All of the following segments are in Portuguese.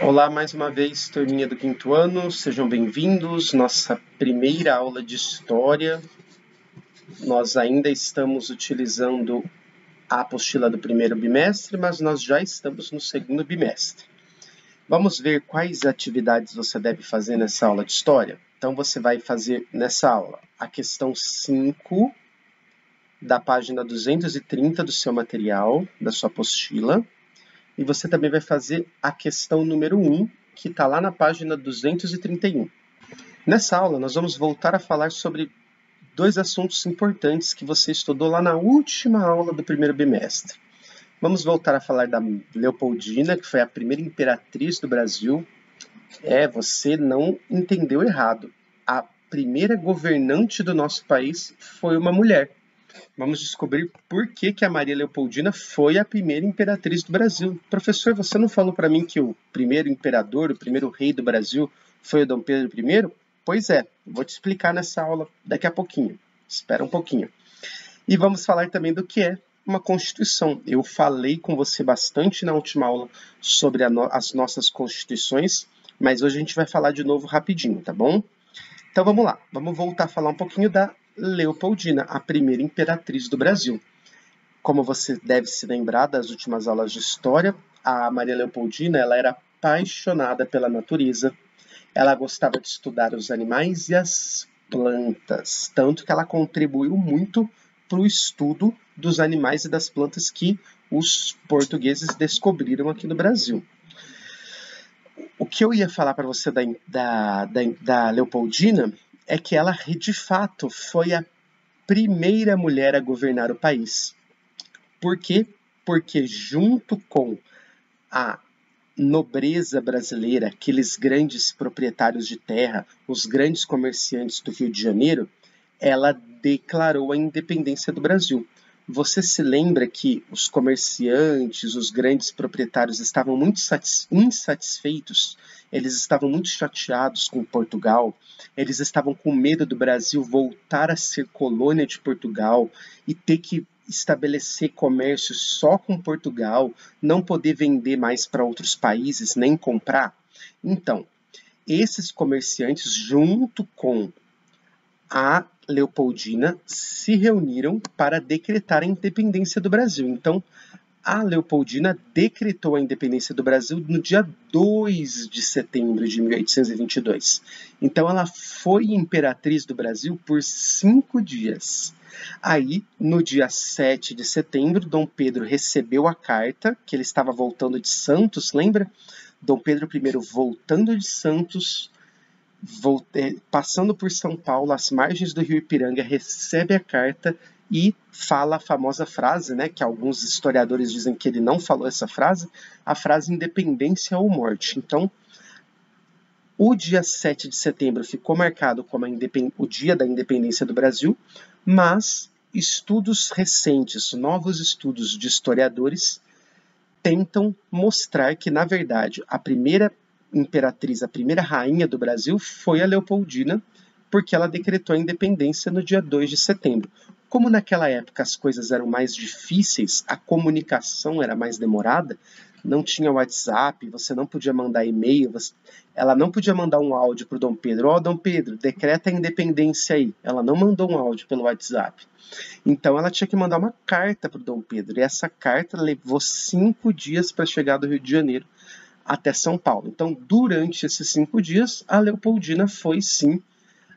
Olá, mais uma vez, turminha do quinto ano, sejam bem-vindos. Nossa primeira aula de História. Nós ainda estamos utilizando a apostila do primeiro bimestre, mas nós já estamos no segundo bimestre. Vamos ver quais atividades você deve fazer nessa aula de História? Então, você vai fazer nessa aula a questão 5 da página 230 do seu material, da sua apostila. E você também vai fazer a questão número 1, que está lá na página 231. Nessa aula, nós vamos voltar a falar sobre dois assuntos importantes que você estudou lá na última aula do primeiro bimestre. Vamos voltar a falar da Leopoldina, que foi a primeira imperatriz do Brasil. Você não entendeu errado. A primeira governante do nosso país foi uma mulher. Vamos descobrir por que a Maria Leopoldina foi a primeira imperatriz do Brasil. Professor, você não falou para mim que o primeiro imperador, o primeiro rei do Brasil foi o Dom Pedro I? Pois é, vou te explicar nessa aula daqui a pouquinho. Espera um pouquinho. E vamos falar também do que é uma Constituição. Eu falei com você bastante na última aula sobre as nossas constituições, mas hoje a gente vai falar de novo rapidinho, tá bom? Então vamos lá, vamos voltar a falar um pouquinho da Leopoldina, a primeira imperatriz do Brasil. Como você deve se lembrar das últimas aulas de história, a Maria Leopoldina ela era apaixonada pela natureza, ela gostava de estudar os animais e as plantas, tanto que ela contribuiu muito para o estudo dos animais e das plantas que os portugueses descobriram aqui no Brasil. O que eu ia falar para você da Leopoldina é que ela, de fato, foi a primeira mulher a governar o país. Por quê? Porque junto com a nobreza brasileira, aqueles grandes proprietários de terra, os grandes comerciantes do Rio de Janeiro, ela declarou a independência do Brasil. Você se lembra que os comerciantes, os grandes proprietários estavam muito insatisfeitos, eles estavam muito chateados com Portugal, eles estavam com medo do Brasil voltar a ser colônia de Portugal e ter que estabelecer comércio só com Portugal, não poder vender mais para outros países, nem comprar. Então, esses comerciantes, junto com a Leopoldina, se reuniram para decretar a independência do Brasil. Então, a Leopoldina decretou a independência do Brasil no dia 2 de setembro de 1822. Então, ela foi imperatriz do Brasil por 5 dias. Aí, no dia 7 de setembro, Dom Pedro recebeu a carta, que ele estava voltando de Santos, lembra? Dom Pedro I voltando de Santos, passando por São Paulo, às margens do rio Ipiranga, recebe a carta e fala a famosa frase, né, que alguns historiadores dizem que ele não falou essa frase, a frase independência ou morte. Então, o dia 7 de setembro ficou marcado como o dia da independência do Brasil, mas estudos recentes, novos estudos de historiadores, tentam mostrar que, na verdade, a primeira imperatriz, a primeira rainha do Brasil foi a Leopoldina, porque ela decretou a independência no dia 2 de setembro. Como naquela época as coisas eram mais difíceis, a comunicação era mais demorada, não tinha WhatsApp, você não podia mandar e-mail, ela não podia mandar um áudio para o Dom Pedro. Ó, Dom Pedro, decreta a independência aí. Ela não mandou um áudio pelo WhatsApp. Então ela tinha que mandar uma carta para o Dom Pedro, e essa carta levou 5 dias para chegar do Rio de Janeiro até São Paulo. Então, durante esses 5 dias, a Leopoldina foi, sim,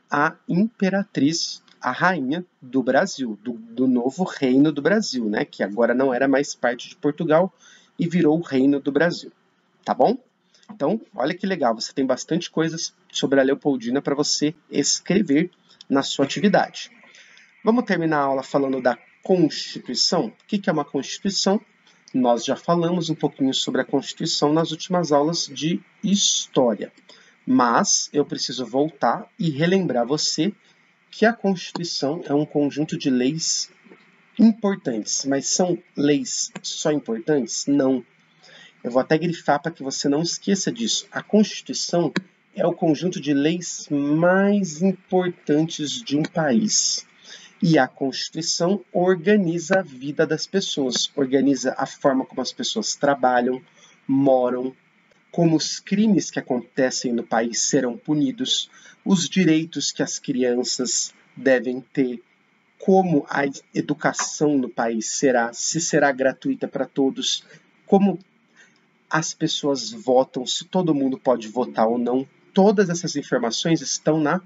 a imperatriz, a rainha do Brasil, do novo reino do Brasil, né? Que agora não era mais parte de Portugal e virou o reino do Brasil. Tá bom? Então, olha que legal, você tem bastante coisas sobre a Leopoldina para você escrever na sua atividade. Vamos terminar a aula falando da Constituição? O que é uma Constituição? Nós já falamos um pouquinho sobre a Constituição nas últimas aulas de História. Mas eu preciso voltar e relembrar você que a Constituição é um conjunto de leis importantes. Mas são leis só importantes? Não. Eu vou até grifar para que você não esqueça disso. A Constituição é o conjunto de leis mais importantes de um país. E a Constituição organiza a vida das pessoas, organiza a forma como as pessoas trabalham, moram, como os crimes que acontecem no país serão punidos, os direitos que as crianças devem ter, como a educação no país será, se será gratuita para todos, como as pessoas votam, se todo mundo pode votar ou não. Todas essas informações estão na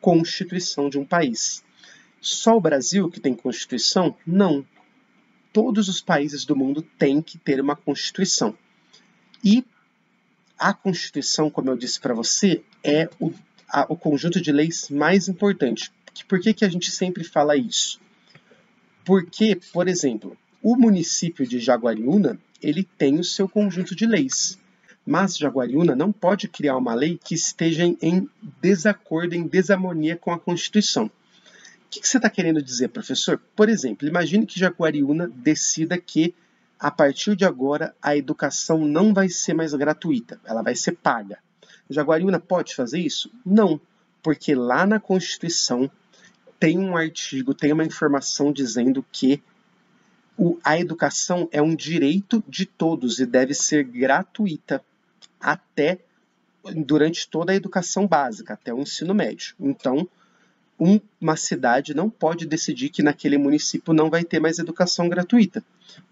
Constituição de um país. Só o Brasil que tem Constituição? Não. Todos os países do mundo têm que ter uma Constituição. E a Constituição, como eu disse para você, é o conjunto de leis mais importante. Por que a gente sempre fala isso? Porque, por exemplo, o município de Jaguariúna, ele tem o seu conjunto de leis. Mas Jaguariúna não pode criar uma lei que esteja em desacordo, em desarmonia com a Constituição. O que você está querendo dizer, professor? Por exemplo, imagine que Jaguariúna decida que, a partir de agora, a educação não vai ser mais gratuita, ela vai ser paga. Jaguariúna pode fazer isso? Não, porque lá na Constituição tem um artigo, tem uma informação dizendo que a educação é um direito de todos e deve ser gratuita até durante toda a educação básica, até o ensino médio. Então, uma cidade não pode decidir que naquele município não vai ter mais educação gratuita,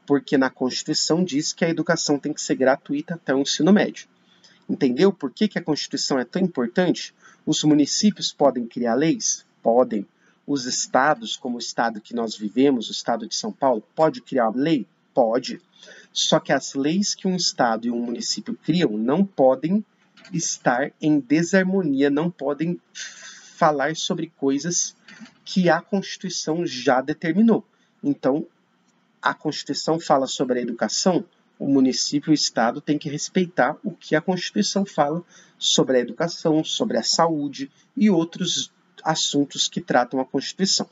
porque na Constituição diz que a educação tem que ser gratuita até o ensino médio. Entendeu por que a Constituição é tão importante? Os municípios podem criar leis? Podem. Os estados, como o estado que nós vivemos, o estado de São Paulo, pode criar lei? Pode. Só que as leis que um estado e um município criam não podem estar em desarmonia, não podem falar sobre coisas que a Constituição já determinou. Então, a Constituição fala sobre a educação, o município e o estado têm que respeitar o que a Constituição fala sobre a educação, sobre a saúde e outros assuntos que tratam a Constituição.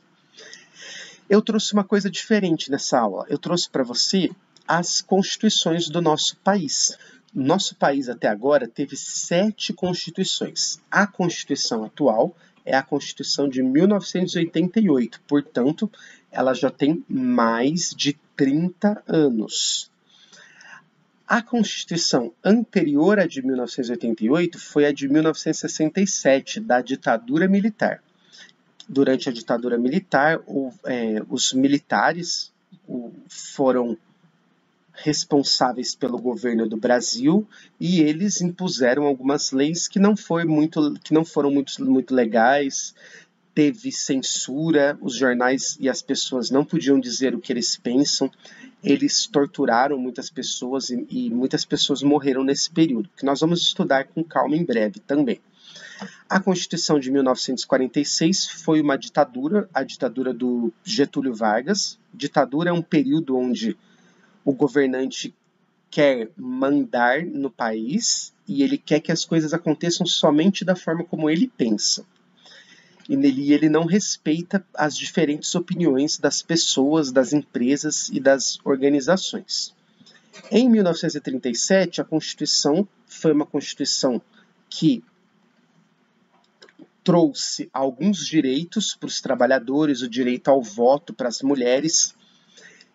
Eu trouxe uma coisa diferente nessa aula. Eu trouxe para você as constituições do nosso país. Nosso país até agora teve 7 constituições. A Constituição atual é a Constituição de 1988, portanto, ela já tem mais de 30 anos. A Constituição anterior à de 1988 foi a de 1967, da ditadura militar. Durante a ditadura militar, os militares foram responsáveis pelo governo do Brasil e eles impuseram algumas leis que não foram muito legais. Teve censura, os jornais e as pessoas não podiam dizer o que eles pensam. Eles torturaram muitas pessoas e muitas pessoas morreram nesse período, que nós vamos estudar com calma em breve também. A Constituição de 1946 foi uma ditadura, a ditadura do Getúlio Vargas. Ditadura é um período onde o governante quer mandar no país e ele quer que as coisas aconteçam somente da forma como ele pensa. E ele não respeita as diferentes opiniões das pessoas, das empresas e das organizações. Em 1937, a Constituição foi uma Constituição que trouxe alguns direitos para os trabalhadores, o direito ao voto para as mulheres.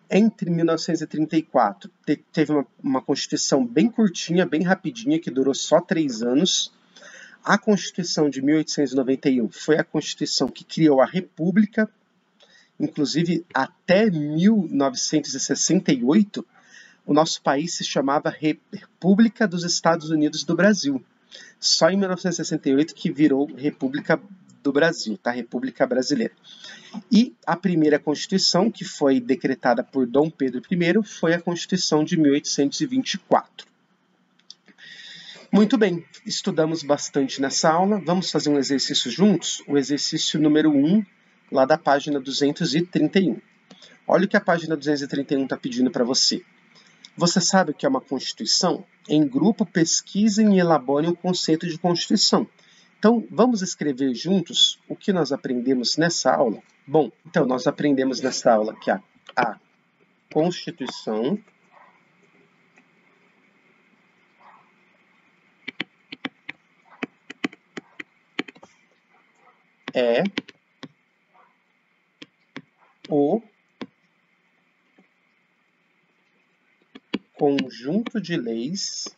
Entre 1934, teve uma Constituição bem curtinha, bem rapidinha, que durou só 3 anos. A Constituição de 1891 foi a Constituição que criou a República. Inclusive, até 1968, o nosso país se chamava República dos Estados Unidos do Brasil. Só em 1968 que virou República do Brasil, tá? República Brasileira. E a primeira Constituição, que foi decretada por Dom Pedro I, foi a Constituição de 1824. Muito bem, estudamos bastante nessa aula. Vamos fazer um exercício juntos? O exercício número 1, lá da página 231. Olha o que a página 231 está pedindo para você. Você sabe o que é uma Constituição? Em grupo, pesquisem e elaborem o conceito de Constituição. Então, vamos escrever juntos o que nós aprendemos nessa aula? Bom, então, nós aprendemos nessa aula que a Constituição é o conjunto de leis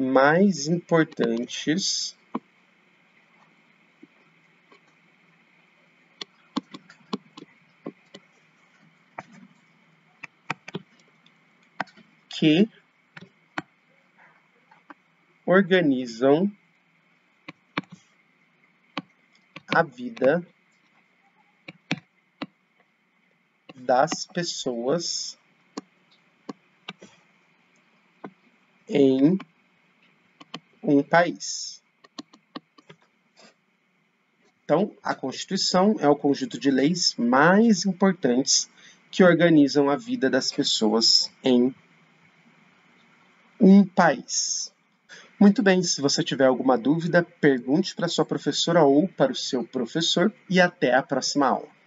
mais importantes que organizam a vida das pessoas em um país. Então, a Constituição é o conjunto de leis mais importantes que organizam a vida das pessoas em um país. Muito bem, se você tiver alguma dúvida, pergunte para sua professora ou para o seu professor e até a próxima aula.